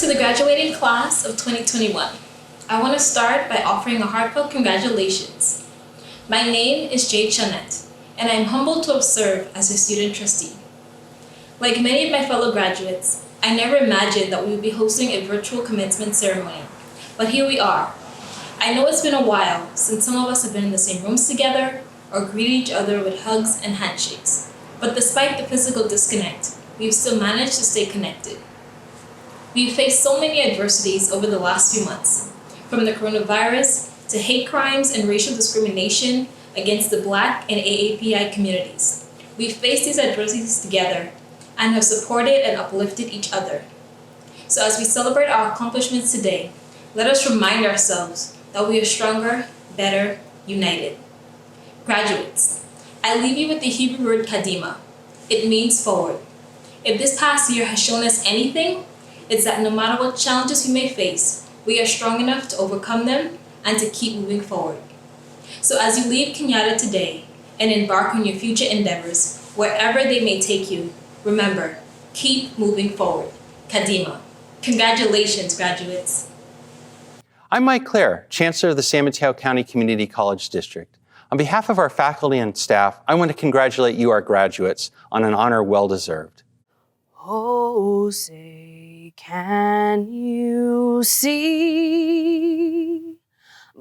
To the graduating class of 2021, I want to start by offering a heartfelt congratulations. My name is Jade Chanette, and I am humbled to have served as a student trustee. Like many of my fellow graduates, I never imagined that we would be hosting a virtual commencement ceremony, but here we are. I know it's been a while since some of us have been in the same rooms together or greeted each other with hugs and handshakes, but despite the physical disconnect, we've still managed to stay connected. We've faced so many adversities over the last few months, from the coronavirus to hate crimes and racial discrimination against the Black and AAPI communities. We've faced these adversities together and have supported and uplifted each other. So as we celebrate our accomplishments today, let us remind ourselves that we are stronger, better, united. Graduates, I leave you with the Hebrew word kadima. It means forward. If this past year has shown us anything, it's that no matter what challenges we may face, we are strong enough to overcome them and to keep moving forward. So as you leave Cañada today and embark on your future endeavors, wherever they may take you, remember, keep moving forward. Kadima. Congratulations, graduates. I'm Mike Clare, Chancellor of the San Mateo County Community College District. On behalf of our faculty and staff, I want to congratulate you, our graduates, on an honor well-deserved. Oh, say, can you see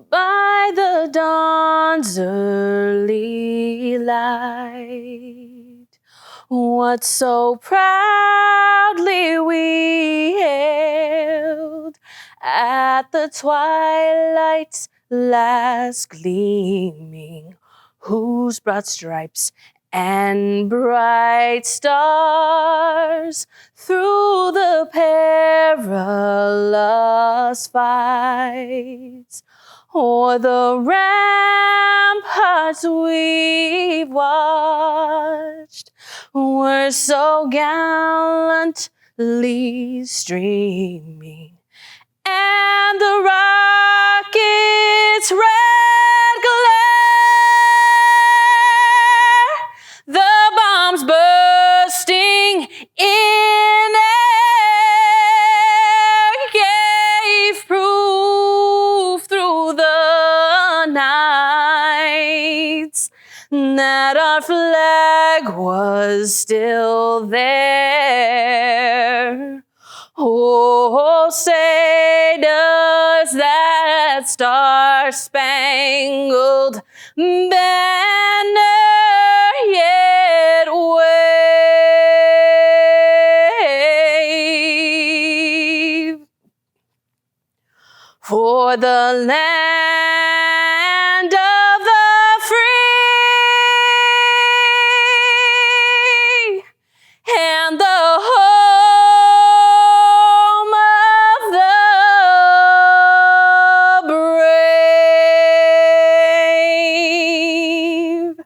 by the dawn's early light what so proudly we hailed at the twilight's last gleaming, whose broad stripes and bright stars through the perilous fights o'er the ramparts we've watched were so gallantly streaming, and the rocket's red glare, the bombs bursting in air, gave proof through the nights that our flag was still there. Oh, say does that star-spangled banner yet wave for the land of the free and the home of the brave.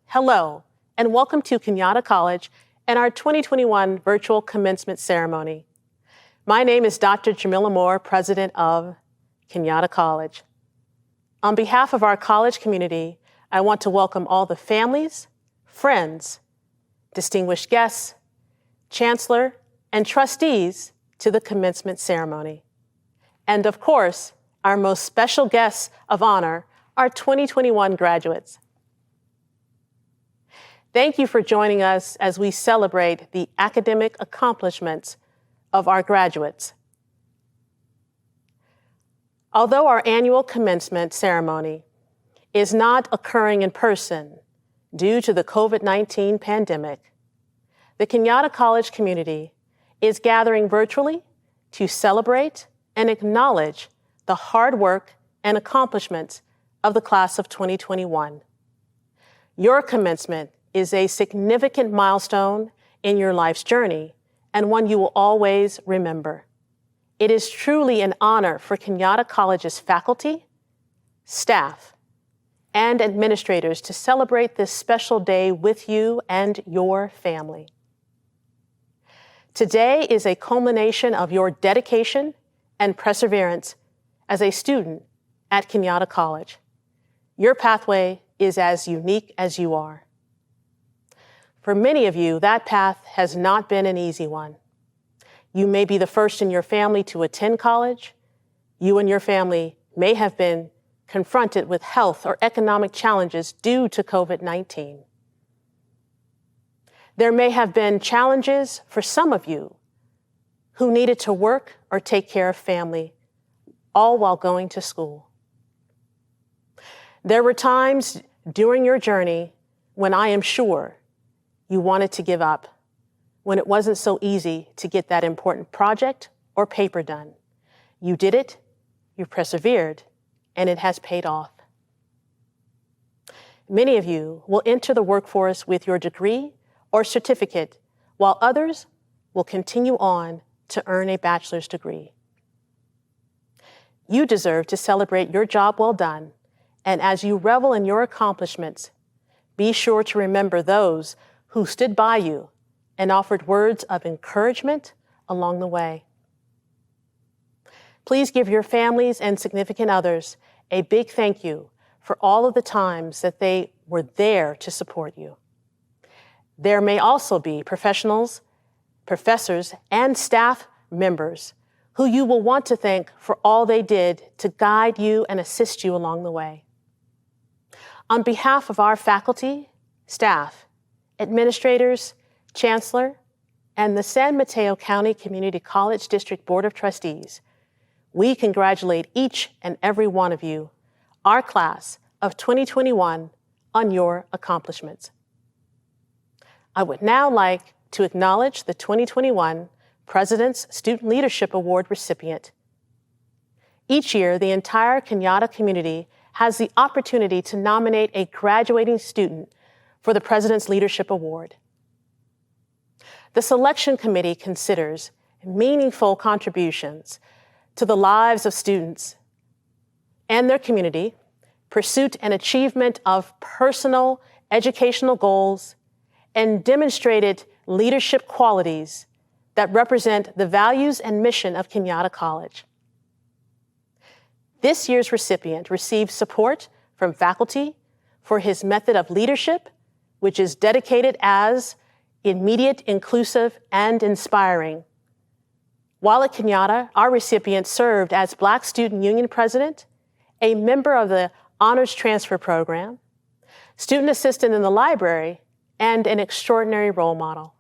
Hello, and welcome to Cañada College and our 2021 virtual commencement ceremony. My name is Dr. Jamila Moore, president of Cañada College. On behalf of our college community, I want to welcome all the families, friends, distinguished guests, chancellor, and trustees to the commencement ceremony. And of course, our most special guests of honor, our 2021 graduates. Thank you for joining us as we celebrate the academic accomplishments of our graduates. Although our annual commencement ceremony is not occurring in person due to the COVID-19 pandemic, the Cañada College community is gathering virtually to celebrate and acknowledge the hard work and accomplishments of the class of 2021. Your commencement is a significant milestone in your life's journey and one you will always remember. It is truly an honor for Cañada College's faculty, staff, and administrators to celebrate this special day with you and your family. Today is a culmination of your dedication and perseverance as a student at Cañada College. Your pathway is as unique as you are. For many of you, that path has not been an easy one. You may be the first in your family to attend college. You and your family may have been confronted with health or economic challenges due to COVID-19. There may have been challenges for some of you who needed to work or take care of family, all while going to school. There were times during your journey when I am sure you wanted to give up, when it wasn't so easy to get that important project or paper done. You did it, you persevered, and it has paid off. Many of you will enter the workforce with your degree or certificate, while others will continue on to earn a bachelor's degree. You deserve to celebrate your job well done, and as you revel in your accomplishments, be sure to remember those who stood by you and offered words of encouragement along the way. Please give your families and significant others a big thank you for all of the times that they were there to support you. There may also be professionals, professors, and staff members who you will want to thank for all they did to guide you and assist you along the way. On behalf of our faculty, staff, administrators, chancellor, and the San Mateo County Community College District Board of Trustees, we congratulate each and every one of you, our class of 2021, on your accomplishments. I would now like to acknowledge the 2021 President's Student Leadership Award recipient. Each year, the entire Cañada community has the opportunity to nominate a graduating student for the President's Leadership Award. The selection committee considers meaningful contributions to the lives of students and their community, pursuit and achievement of personal educational goals, and demonstrated leadership qualities that represent the values and mission of Cañada College. This year's recipient received support from faculty for his method of leadership, which is dedicated as immediate, inclusive, and inspiring. While at Cañada, our recipient served as Black Student Union President, a member of the Honors Transfer Program, student assistant in the library, and an extraordinary role model.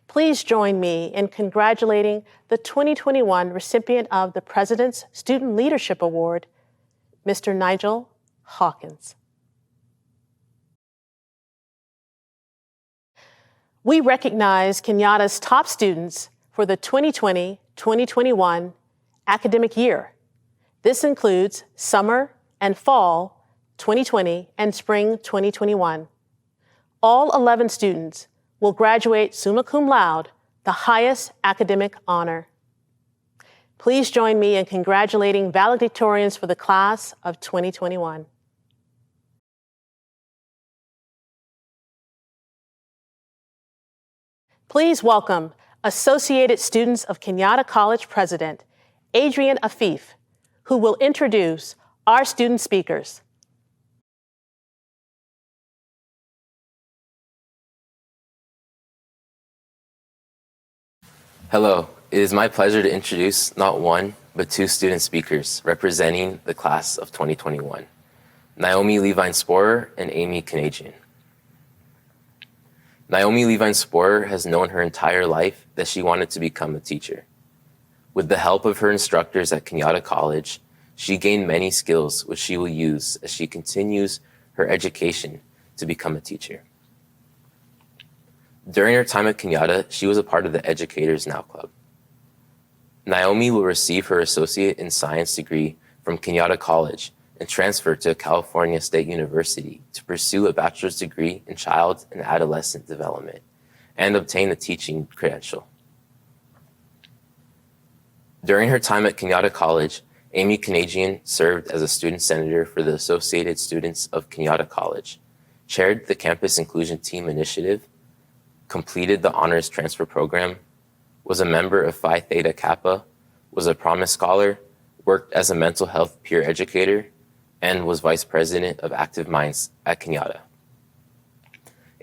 Please join me in congratulating the 2021 recipient of the President's Student Leadership Award, Mr. Nigel Hawkins. We recognize Cañada's top students for the 2020-2021 academic year. This includes summer and fall 2020 and spring 2021. All 11 students will graduate summa cum laude, the highest academic honor. Please join me in congratulating valedictorians for the class of 2021. Please welcome Associated Students of Cañada College President, Adrian Afif, who will introduce our student speakers. Hello, it is my pleasure to introduce not one, but two student speakers representing the class of 2021, Naomi Levine-Sporer and Amy Canadian. Naomi Levine-Sporer has known her entire life that she wanted to become a teacher. With the help of her instructors at Cañada College, she gained many skills which she will use as she continues her education to become a teacher. During her time at Cañada, she was a part of the Educators Now Club. Naomi will receive her Associate in Science degree from Cañada College and transfer to California State University to pursue a bachelor's degree in child and adolescent development and obtain a teaching credential. During her time at Cañada College, Amy Canadian served as a student senator for the Associated Students of Cañada College, chaired the Campus Inclusion Team Initiative, completed the Honors Transfer Program, was a member of Phi Theta Kappa, was a Promise Scholar, worked as a mental health peer educator, and was Vice President of Active Minds at Cañada.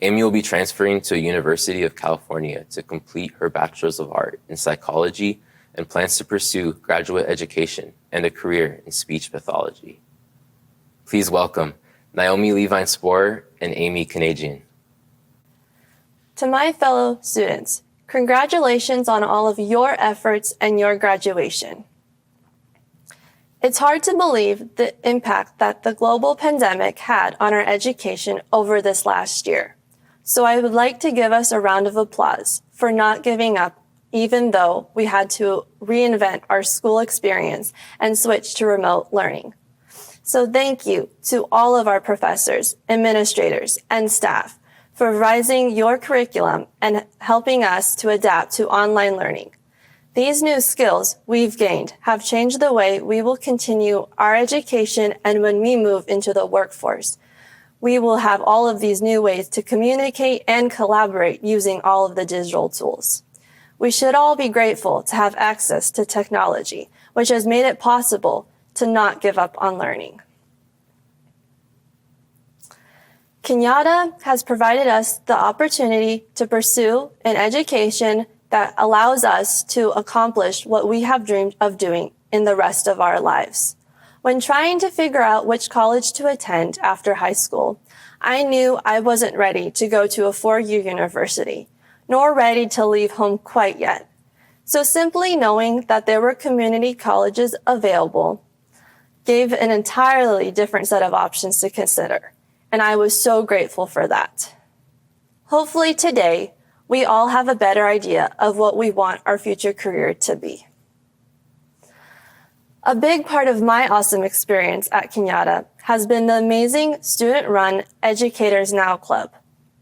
Amy will be transferring to University of California to complete her Bachelor's of Art in Psychology and plans to pursue graduate education and a career in speech pathology. Please welcome Naomi Levine-Sporer and Amy Canadian. To my fellow students, congratulations on all of your efforts and your graduation. It's hard to believe the impact that the global pandemic had on our education over this last year. So I would like to give us a round of applause for not giving up, even though we had to reinvent our school experience and switch to remote learning. So thank you to all of our professors, administrators, and staff for revising your curriculum and helping us to adapt to online learning. These new skills we've gained have changed the way we will continue our education, and when we move into the workforce, we will have all of these new ways to communicate and collaborate using all of the digital tools. We should all be grateful to have access to technology, which has made it possible to not give up on learning. Cañada has provided us the opportunity to pursue an education that allows us to accomplish what we have dreamed of doing in the rest of our lives. When trying to figure out which college to attend after high school, I knew I wasn't ready to go to a 4-year university, nor ready to leave home quite yet. So simply knowing that there were community colleges available gave an entirely different set of options to consider, and I was so grateful for that. Hopefully today, we all have a better idea of what we want our future career to be. A big part of my awesome experience at Cañada has been the amazing student-run Educators Now Club,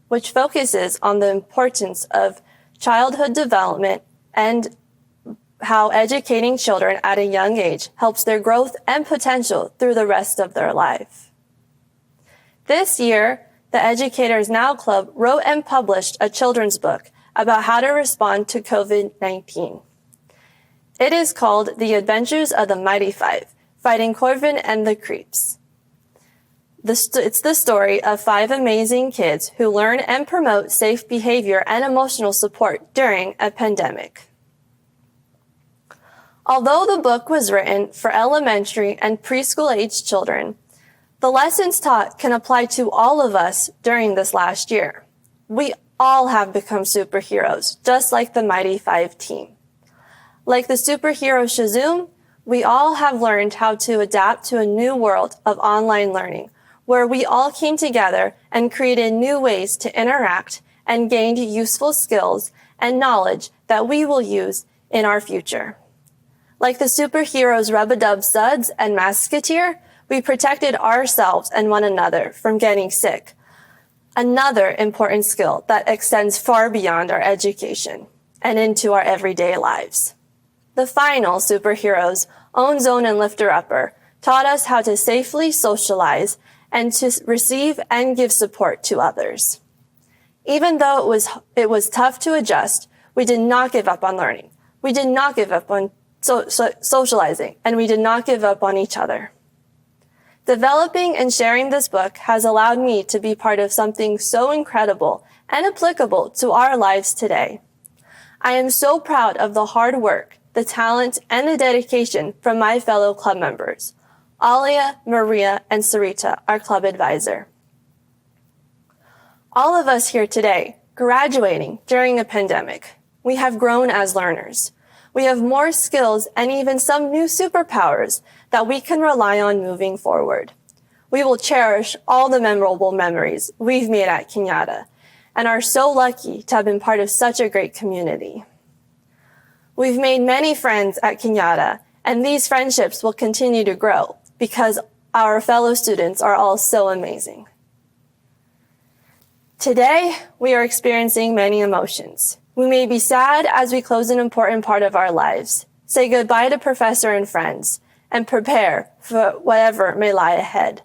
which focuses on the importance of childhood development and how educating children at a young age helps their growth and potential through the rest of their life. This year, the Educators Now Club wrote and published a children's book about how to respond to COVID-19. It is called The Adventures of the Mighty Five, Fighting COVID and the Creeps. It's the story of 5 amazing kids who learn and promote safe behavior and emotional support during a pandemic. Although the book was written for elementary and preschool-aged children, the lessons taught can apply to all of us during this last year. We all have become superheroes, just like the Mighty Five team. Like the superhero Shazam, we all have learned how to adapt to a new world of online learning, where we all came together and created new ways to interact and gained useful skills and knowledge that we will use in our future. Like the superheroes Rub-a-Dub Suds and Musketeer, we protected ourselves and one another from getting sick. Another important skill that extends far beyond our education and into our everyday lives. The final superheroes, Own Zone and Lifter Upper, taught us how to safely socialize and to receive and give support to others. Even though it was tough to adjust, we did not give up on learning. We did not give up on socializing, and we did not give up on each other. Developing and sharing this book has allowed me to be part of something so incredible and applicable to our lives today. I am so proud of the hard work, the talent, and the dedication from my fellow club members, Alia, Maria, and Sarita, our club advisor. All of us here today, graduating during a pandemic, we have grown as learners. We have more skills and even some new superpowers that we can rely on moving forward. We will cherish all the memorable memories we've made at Cañada and are so lucky to have been part of such a great community. We've made many friends at Cañada, and these friendships will continue to grow because our fellow students are all so amazing. Today, we are experiencing many emotions. We may be sad as we close an important part of our lives, say goodbye to professor and friends, and prepare for whatever may lie ahead.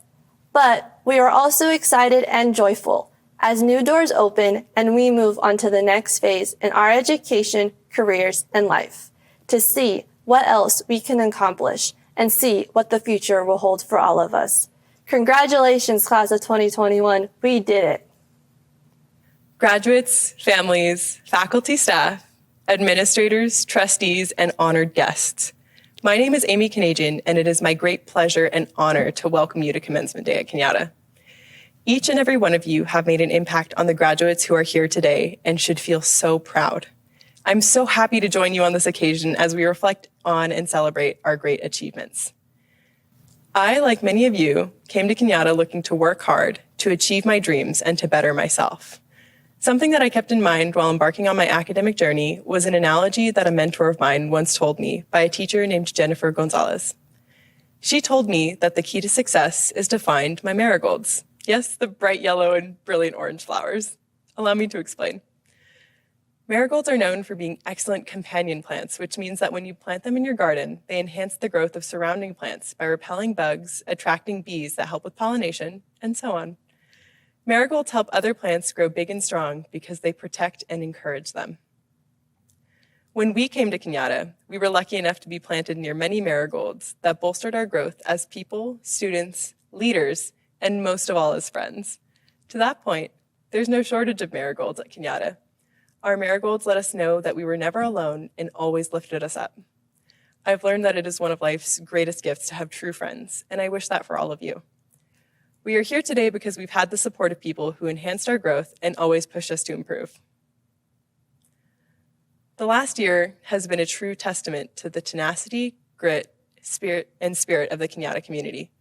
But we are also excited and joyful as new doors open and we move on to the next phase in our education, careers, and life to see what else we can accomplish and see what the future will hold for all of us. Congratulations, Clase of 2021. We did it. Graduates, families, faculty, staff, administrators, trustees, and honored guests. My name is Amy Canadian, and it is my great pleasure and honor to welcome you to Commencement Day at Cañada. Each and every one of you have made an impact on the graduates who are here today and should feel so proud. I'm so happy to join you on this occasion as we reflect on and celebrate our great achievements. I, like many of you, came to Cañada looking to work hard, to achieve my dreams, and to better myself. Something that I kept in mind while embarking on my academic journey was an analogy that a mentor of mine once told me by a teacher named Jennifer Gonzalez. She told me that the key to success is to find my marigolds. Yes, the bright yellow and brilliant orange flowers. Allow me to explain. Marigolds are known for being excellent companion plants, which means that when you plant them in your garden, they enhance the growth of surrounding plants by repelling bugs, attracting bees that help with pollination, and so on. Marigolds help other plants grow big and strong because they protect and encourage them. When we came to Cañada, we were lucky enough to be planted near many marigolds that bolstered our growth as people, students, leaders, and most of all as friends. To that point, there's no shortage of marigolds at Cañada. Our marigolds let us know that we were never alone and always lifted us up. I've learned that it is one of life's greatest gifts to have true friends, and I wish that for all of you. We are here today because we've had the support of people who enhanced our growth and always pushed us to improve. The last year has been a true testament to the tenacity, grit, spirit of the Cañada community.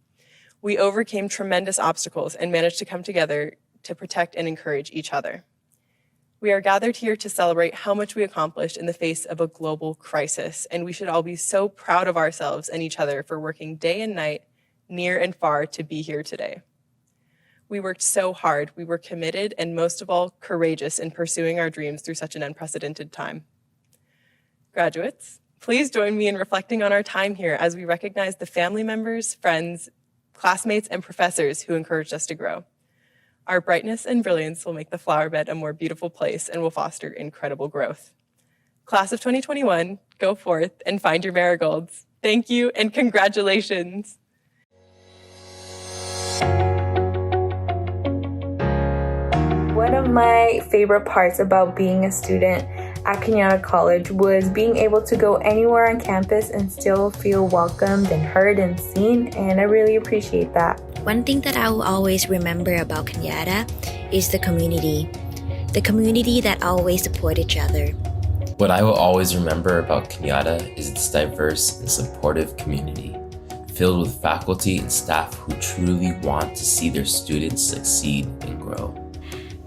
We overcame tremendous obstacles and managed to come together to protect and encourage each other. We are gathered here to celebrate how much we accomplished in the face of a global crisis, and we should all be so proud of ourselves and each other for working day and night, near and far, to be here today. We worked so hard, we were committed, and most of all, courageous in pursuing our dreams through such an unprecedented time. Graduates, please join me in reflecting on our time here as we recognize the family members, friends, classmates, and professors who encouraged us to grow. Our brightness and brilliance will make the flower bed a more beautiful place and will foster incredible growth. Class of 2021, go forth and find your marigolds. Thank you and congratulations. One of my favorite parts about being a student at Cañada College was being able to go anywhere on campus and still feel welcomed and heard and seen, and I really appreciate that. One thing that I will always remember about Cañada is the community that always support each other. What I will always remember about Cañada is its diverse and supportive community, filled with faculty and staff who truly want to see their students succeed and grow.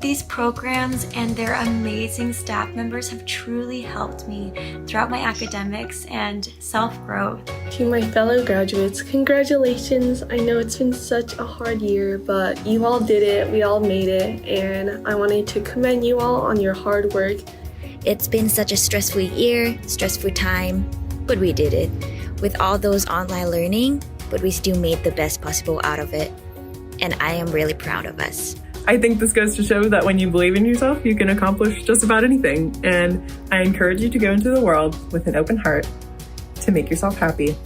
These programs and their amazing staff members have truly helped me throughout my academics and self-growth. To my fellow graduates, congratulations. I know it's been such a hard year, but you all did it, we all made it, and I wanted to commend you all on your hard work. It's been such a stressful year, stressful time, but we did it. With all those online learning, but we still made the best possible out of it. And I am really proud of us. I think this goes to show that when you believe in yourself, you can accomplish just about anything. And I encourage you to go into the world with an open heart, to make yourself happy,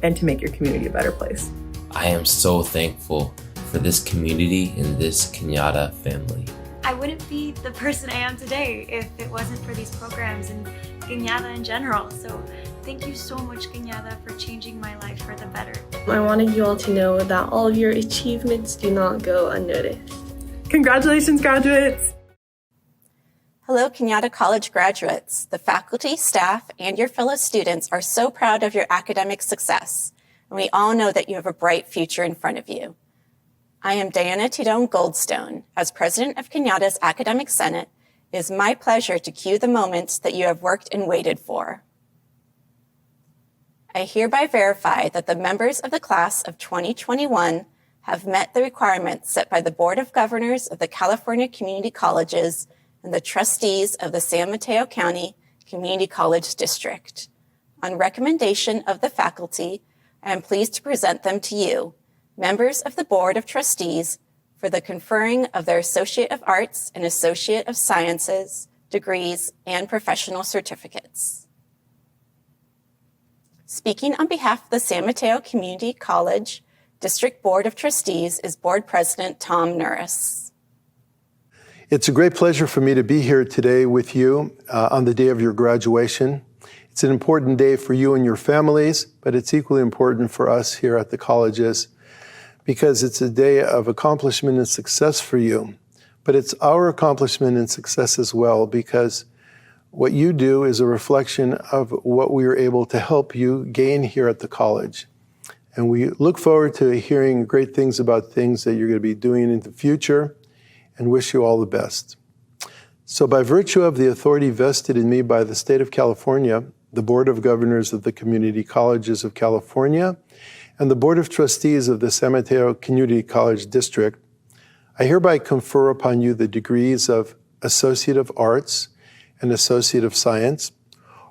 and to make your community a better place. I am so thankful for this community and this Cañada family. I wouldn't be the person I am today if it wasn't for these programs and Cañada in general. So thank you so much, Cañada, for changing my life for the better. I wanted you all to know that all of your achievements do not go unnoticed. Congratulations, graduates! Hello, Cañada College graduates. The faculty, staff, and your fellow students are so proud of your academic success, and we all know that you have a bright future in front of you. I am Diana Tidone Goldstone. As president of Cañada's Academic Senate, it is my pleasure to cue the moments that you have worked and waited for. I hereby verify that the members of the class of 2021 have met the requirements set by the Board of Governors of the California Community Colleges and the trustees of the San Mateo County Community College District. On recommendation of the faculty, I am pleased to present them to you, members of the Board of Trustees, for the conferring of their Associate of Arts and Associate of Sciences degrees and professional certificates. Speaking on behalf of the San Mateo Community College District Board of Trustees is Board President Tom Norris. It's a great pleasure for me to be here today with you on the day of your graduation. It's an important day for you and your families, but it's equally important for us here at the colleges because it's a day of accomplishment and success for you. But it's our accomplishment and success as well because what you do is a reflection of what we are able to help you gain here at the college. And we look forward to hearing great things about things that you're going to be doing in the future and wish you all the best. So by virtue of the authority vested in me by the state of California, the Board of Governors of the Community Colleges of California, and the Board of Trustees of the San Mateo Community College District, I hereby confer upon you the degrees of Associate of Arts and Associate of Science,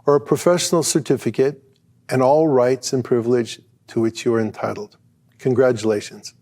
or a professional certificate, and all rights and privilege to which you are entitled. Congratulations.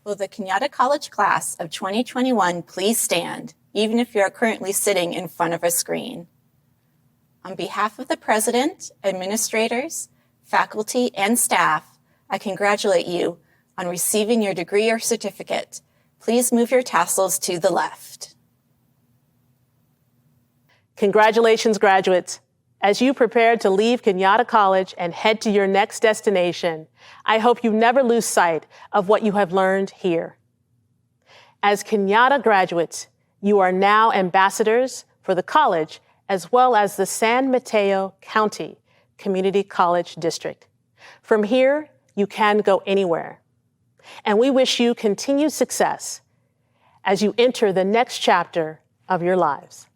Will the Cañada College class of 2021 please stand, even if you are currently sitting in front of a screen? On behalf of the president, administrators, faculty, and staff, I congratulate you on receiving your degree or certificate. Please move your tassels to the left. Congratulations, graduates. As you prepare to leave Cañada College and head to your next destination, I hope you never lose sight of what you have learned here. As Cañada graduates, you are now ambassadors for the college as well as the San Mateo County Community College District. From here, you can go anywhere. And we wish you continued success as you enter the next chapter of your lives.